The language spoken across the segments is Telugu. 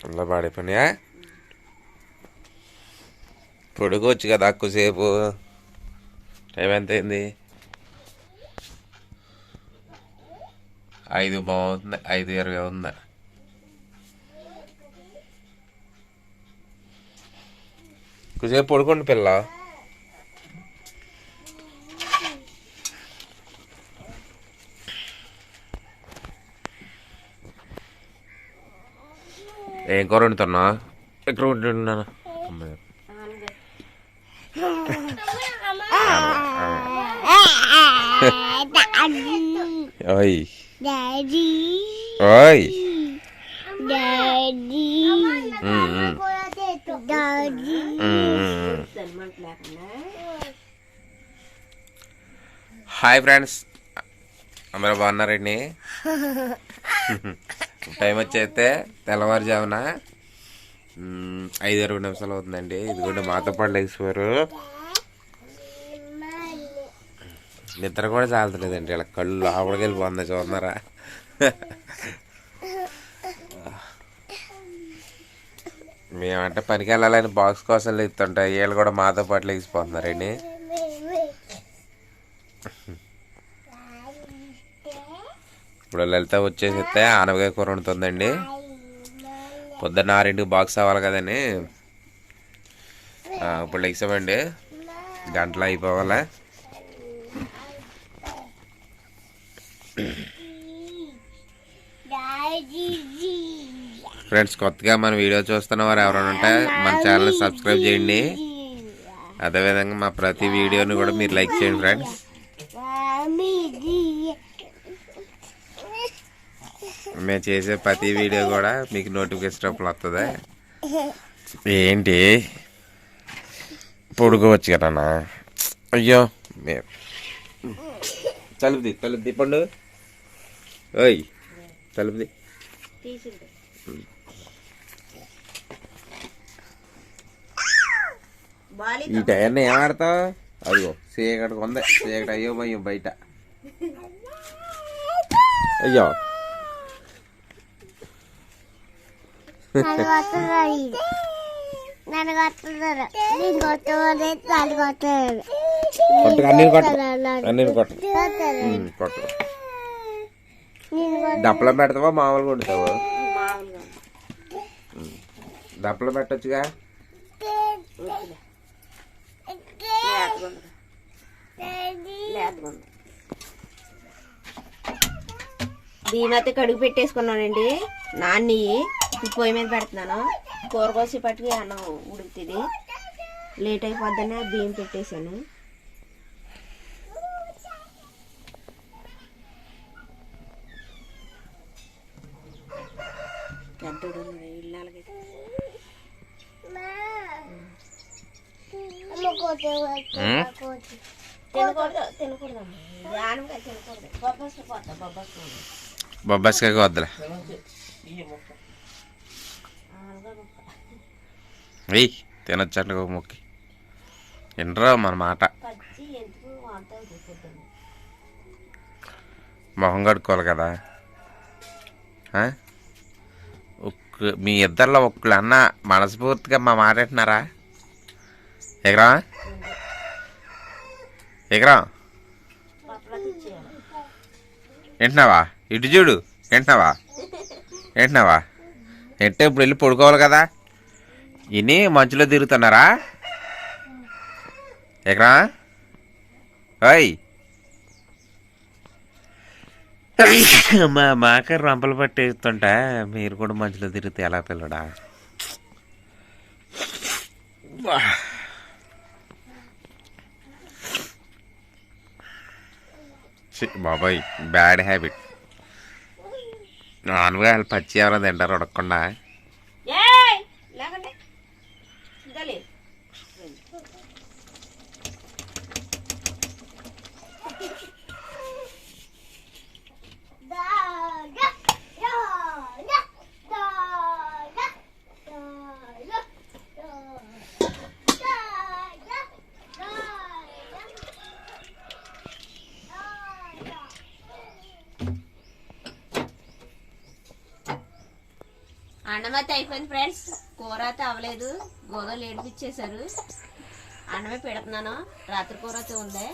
అలా పాడైపోయినాయా? పొడుకోవచ్చు కదా ఎక్కువసేపు. టైం ఎంత అయింది? 5 బాగుంది, 5:20 ఉంది. ఎక్కువసేపు పడుకోండి పిల్ల. ఏం కూర వండుతున్నా? ఎక్కడ వండుతున్నాను? ఓయ్ ఓయ్ హాయ్ ఫ్రెండ్స్, అందరూ బాగున్నారండి? టైం వచ్చేస్తే తెల్లవారుజామున 5:20 నిమిషాలు అవుతుందండి. ఇదిగోండి మాతో పాటు లేచిపోయారు. నిద్ర కూడా చాలతలేదండి, ఇలా కళ్ళు లోపలికి వెళ్ళిపోతుంది. చూస్తున్నారా? మేమంటే పనికి వెళ్ళాలని బాక్స్ కోసం లేస్తుంటాయి, వీళ్ళు కూడా మాతో పాటు లేచిపోతున్నారండి. ఇప్పుడు లలిత వచ్చేసితే ఆనపకాయ కూర వండుతుందండి. పొద్దున్న 6ంటికి బాక్స్ అవ్వాలి కదండి. ఇప్పుడు లెగ్సామండి, గంటలో అయిపోవాలా. ఫ్రెండ్స్, కొత్తగా మన వీడియో చూస్తున్న వారు ఎవరైనా ఉంటే మన ఛానల్ని సబ్స్క్రైబ్ చేయండి. అదేవిధంగా మా ప్రతి వీడియోని కూడా మీరు లైక్ చేయండి ఫ్రెండ్స్. మేము చేసే ప్రతి వీడియో కూడా మీకు నోటిఫికేషన్ అప్పుడు వస్తుంది. ఏంటి పొడుకోవచ్చు కదన్నా? అయ్యో తలుపుది పండు. ఓయ్ తలుపుది. ఈ టైర్ని ఏం ఆడతావు? అదిగో చీకటికి ఉంది, చీకటి అయ్యో భయం బయట. అయ్యో దప్పలో పెడతావా మామూలుగా వండుతావా? దప్పలో పెట్టచ్చుగా. బియ్యం అయితే కడుగు పెట్టేసుకున్నానండి. నాన్ని పొయ్యి మీద పెడుతున్నాను. కూర కోసి పట్టుకి అన్నం ఉడుకుతుంది. లేట్ అయిపోద్దనే బియ్యం పెట్టేశాను. పెద్దోడు ఇళ్ళకి బొబ్బాస్కాయ వద్దులే. వెయ్యి తినొచ్చండి ఒక మొక్కి. వినరా మన మాట. మొహం కడుక్కోవాలి కదా. మీ ఇద్దరిలో ఒక్కళ్ళు అన్న మనస్ఫూర్తిగా మా మాట వింటున్నారా? ఎగరా ఎగరా వింటున్నావా? ఇటు చూడు, వింటున్నావా? అంటే ఇప్పుడు వెళ్ళి పడుకోవాలి కదా. ఇని మంచులో తిరుగుతున్నారా? ఎక్కడా? ఓయ్ మాక రంపలు పట్టేస్తుంటా, మీరు కూడా మంచులో తిరిగితే ఎలా పిల్లడా? బాబాయ్ బ్యాడ్ హ్యాబిట్. నాన్నగా పచ్చి ఎవరో తింటారు ఉడకకుండా. అన్నం అయితే అయిపోయింది ఫ్రెండ్స్. కూర అయితే అవ్వలేదు, గోధుమలు ఏడిపించేశారు. అన్నమే పెడుతున్నాను. రాత్రి కూర అయితే ఉంది.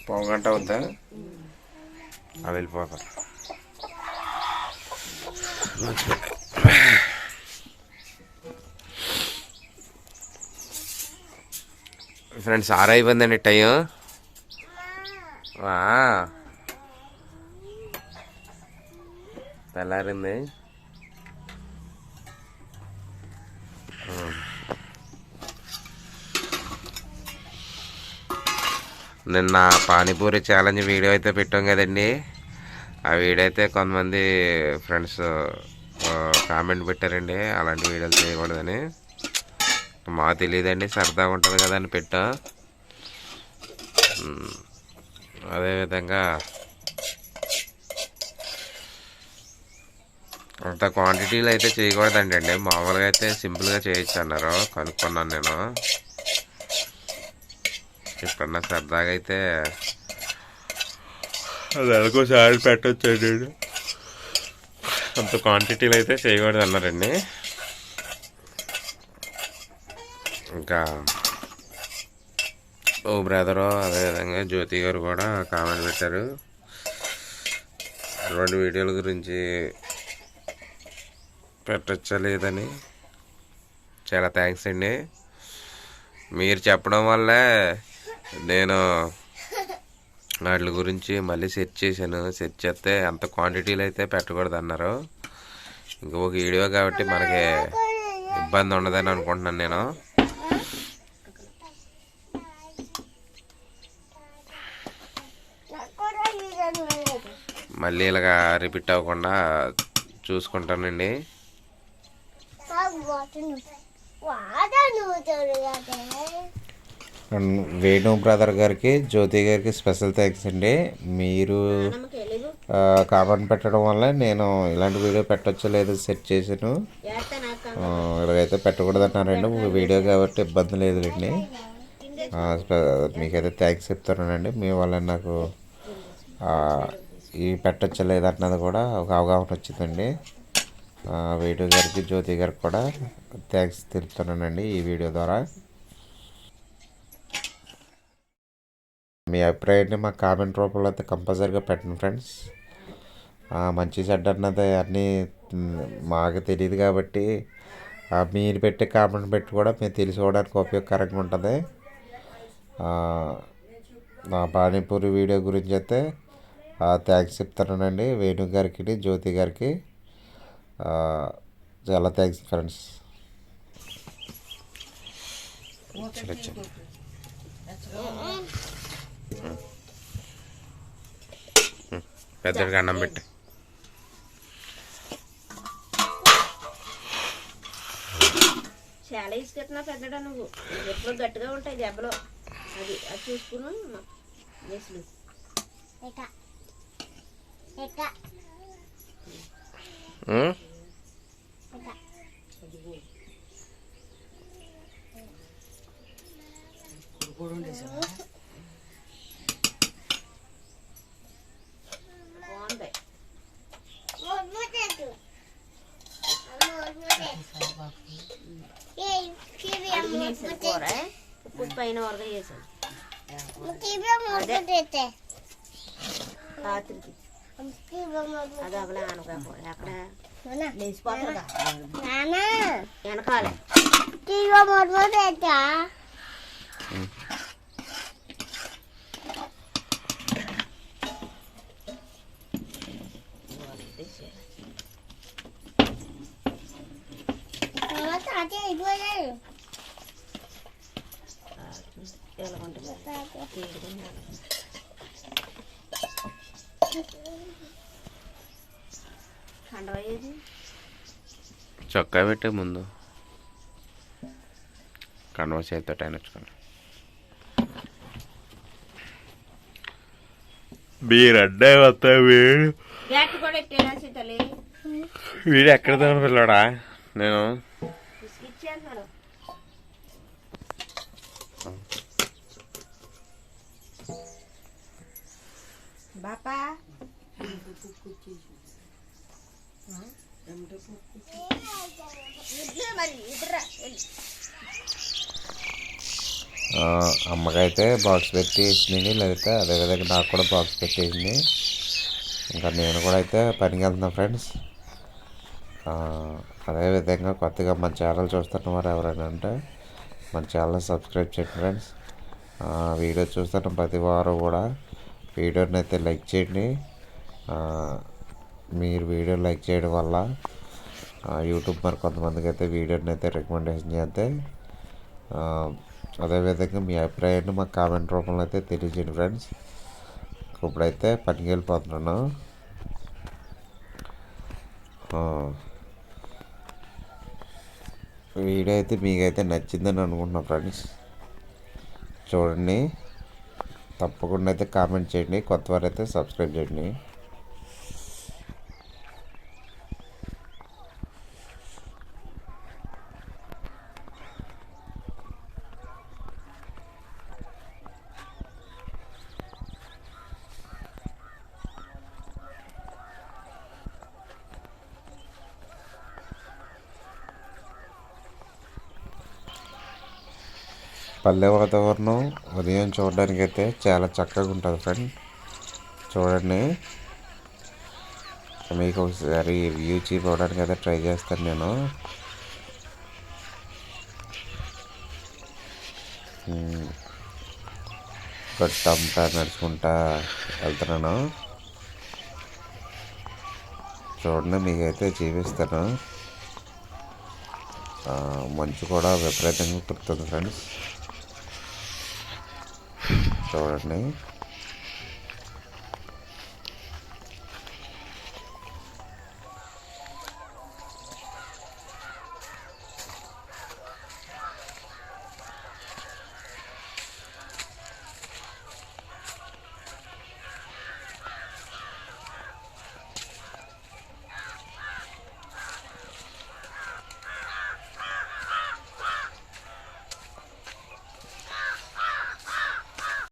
పావు గంట అవుద్దా? అది వెళ్ళిపోతారు ఫ్రెండ్స్. 6 అయిపోయిందండి టైం. తెల్లారింది. నిన్న పానీపూరి ఛాలెంజ్ వీడియో అయితే పెట్టాం కదండి. ఆ వీడియో అయితే కొంతమంది ఫ్రెండ్స్ కామెంట్ పెట్టారండి, అలాంటి వీడియోలు చేయకూడదని. మాకు తెలియదండి, సరదా ఉంటుంది కదా అని పెట్టా. అదేవిధంగా అంత క్వాంటిటీలో అయితే చేయకూడదండి. మామూలుగా అయితే సింపుల్గా చేయొచ్చు అన్నారు, కనుక్కున్నాను నేను. ఎప్పుడన్నా సరదాగా అయితే అది అనుకోసారి పెట్టొచ్చండి. అంత క్వాంటిటీలో అయితే చేయకూడదు అన్నారండి. ఇంకా ఓ బ్రదరు అదేవిధంగా జ్యోతి గారు కూడా కామెంట్ పెట్టారు 2 వీడియోల గురించి పెట్టచ్చా లేదని. చాలా థ్యాంక్స్ అండి. మీరు చెప్పడం వల్లే నేను వాటి గురించి మళ్ళీ సెర్చ్ చేశాను. సెర్చ్ చేస్తే అంత క్వాంటిటీలో అయితే పెట్టకూడదు అన్నారు. ఇంకొక వీడియో కాబట్టి మనకి ఇబ్బంది ఉండదని అనుకుంటున్నాను నేను. మళ్ళీ ఇలాగా రిపీట్ అవ్వకుండా చూసుకుంటానండి. వేణు బ్రదర్ గారికి, జ్యోతి గారికి స్పెషల్ థ్యాంక్స్ అండి. మీరు కామెంట్ పెట్టడం వల్ల నేను ఇలాంటి వీడియో పెట్టచ్చో లేదో సెట్ చేశాను. ఇలాగైతే పెట్టకూడదు అన్నారండి. వీడియో కాబట్టి ఇబ్బంది లేదులేండి. మీకైతే థ్యాంక్స్ చెప్తానండి. మీ వల్ల నాకు ఈ పెట్టచ్చో లేదన్నది కూడా ఒక అవగాహన వచ్చిందండి. వేణు గారికి, జ్యోతి గారికి కూడా థ్యాంక్స్ తెలుపుతున్నానండి ఈ వీడియో ద్వారా. మీ అభిప్రాయాన్ని మా కామెంట్ రూపంలో అయితే కంపల్సరీగా పెట్టండి ఫ్రెండ్స్. మంచి చెడ్డ అన్నది అన్నీ మాకు తెలియదు కాబట్టి మీరు పెట్టే కామెంట్ పెట్టి కూడా మేము తెలుసుకోవడానికి ఉపయోగకరంగా ఉంటుంది. నా పానీపూరి వీడియో గురించి అయితే థ్యాంక్స్ చెప్తానండి వేణు గారికి, జ్యోతి గారికి. చాలా థ్యాంక్స్ ఫ్రెండ్స్. పెద్దడికి అన్నం పెట్టి చాలా ఇసుకెట్టినా పెద్దడా నువ్వు. ఎప్పుడు గట్టిగా ఉంటాయి దెబ్బలు. అది చూసుకుని వేసులు కూర ఉప్పు పైన వరద చేసాను రాత్రికి. అది అవలే అనకపోయి అక్కడ లేచిపోతుందా వెనకాలే. చొక్కా పెట్టే ముందు కన్వ చేతితో టైం వచ్చుకోండి. మీరు అడ్డే వస్తా వీడు ఎక్కడ తన పిల్లడా. నేను బాపా మరి ఇద్దరా అమ్మకైతే బాక్స్ పెట్టేసింది, లేకపోతే అదేవిధంగా నాకు కూడా బాక్స్ పెట్టేసింది. ఇంకా నేను కూడా అయితే పనికి వెళ్తున్నా ఫ్రెండ్స్. అదేవిధంగా కొత్తగా మన ఛానల్ చూస్తున్న వారు ఎవరైనా అంటే మన ఛానల్ సబ్స్క్రైబ్ చేయండి ఫ్రెండ్స్. వీడియో చూస్తున్న ప్రతి వారం కూడా వీడియోని అయితే లైక్ చేయండి. మీరు వీడియో లైక్ చేయడం వల్ల యూట్యూబ్ మరి కొంతమందికి అయితే వీడియోని అయితే రికమెండేషన్ చేస్తే, అదేవిధంగా మీ అభిప్రాయాన్ని మాకు కామెంట్ రూపంలో అయితే తెలియజేయండి ఫ్రెండ్స్. ఇప్పుడైతే పనికి వెళ్ళిపోతున్నాను. వీడియో అయితే మీకైతే నచ్చిందని అనుకుంటున్నా ఫ్రెండ్స్. చూడండి, తప్పకుండా అయితే కామెంట్ చేయండి, కొత్త వారు అయితే సబ్స్క్రైబ్ చేయండి. పల్లె వాతావరణం ఉదయం చూడడానికి అయితే చాలా చక్కగా ఉంటుంది ఫ్రెండ్. చూడండి, మీకు ఒకసారి వ్యూ చూపించడానికి అయితే ట్రై చేస్తాను నేను. గట్టంతా నడుచుకుంటా వెళ్తున్నాను. చూడండి, మీకైతే చూపిస్తాను. మంచు కూడా విపరీతంగా కుడుతుంది ఫ్రెండ్స్. చూడండి.